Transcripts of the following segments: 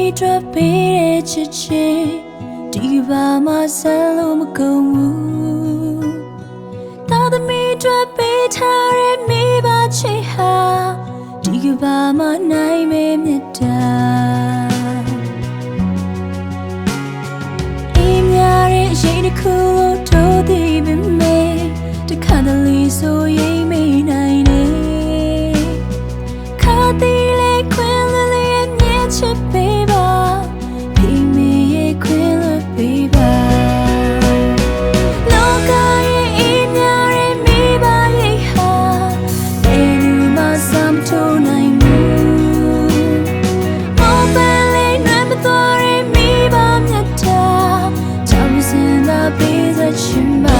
အတွက်ပေးတဲ့ချစ်ချင်းဒီဘာမှဆန်းလို့မကုန်ဘူးသားသမီးအတွက်ပေးထားတဲ့မိဘချစ်ဟာဒီကဘာမှနိုင်မေမြတ်တာအေးများတဲ့ရေတစ်ခုလို့တို့သိပေမဲ့တခါတလေဆိုရင်မေးနိုင်တယ်ခါတီးလေးခွင်လေးရဲ့မြတ်ချစ်ပေးပါဖေးမေရဲ့ခွင်လို့ပေးပါလောကရဲ့အေးများတဲ့မိဘရဲ့ဟာဘယ်သူမှစမ်းထိုးနိုင်ဘူးမောပန်းလေးနှွမ်းမသွားတဲ့မိဘမြတ်တာကြောင့်စင်သာပေးစချင်ပါ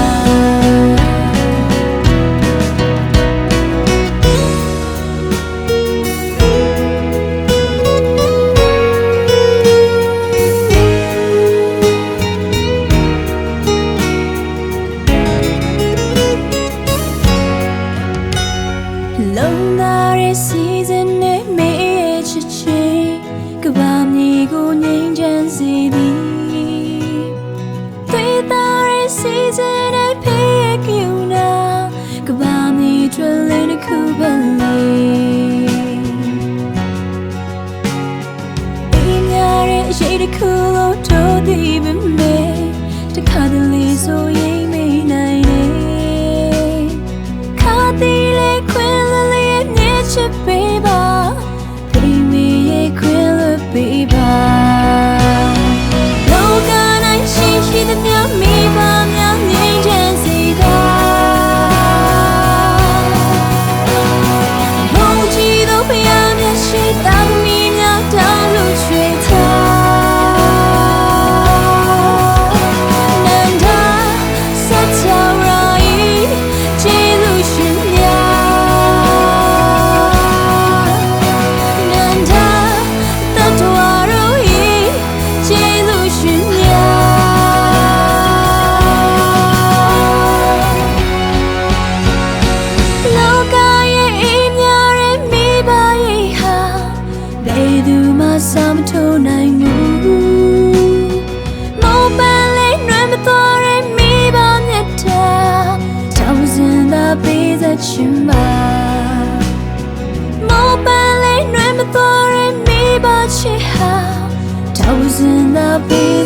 လုံးသားရဲ့စီစဉ်နဲ့မေးရဲ့ချစ်ချင်းကဘာမြေကိုငြိမ်းချမ်းစေသည်သွေးသားရဲ့စီစဉ်နဲ့ဖေးရဲ့ကယူနာကဘာမြေထွန်းလေးတစ်ခုပဲလေအေးများတဲ့ရေတစ်ခုလို့တို့သိပေမဲ့တခါတလေဆိုရင်မေးနိုင်တယ်ခါတီးလေးခွင်ချစ်ပေးပါဖေးမေရဲ့ခွင်လို့ပေးပါလောက၌ရှိရှိသမျှမိဘများငြိမ်းချမ်းစေသာဘုံကြည်သောဘုရားမြတ်ရှိတာသမီးများတောင်းလို့ချွေထားနန္ဒာစัจ ရာဤကျေးဇူးရှင်များစမ်းထိုးနိုင်ဘူးမောပန်းလေးနှွမ်းမသွားတဲ့မိဘမြတ်တာတောင်းစင်သာပေးစချင်ပါမောပန်းလေးနှွမ်းမသွားတဲ့မိဘချစ်ဟာတောင်းစင်သာပေး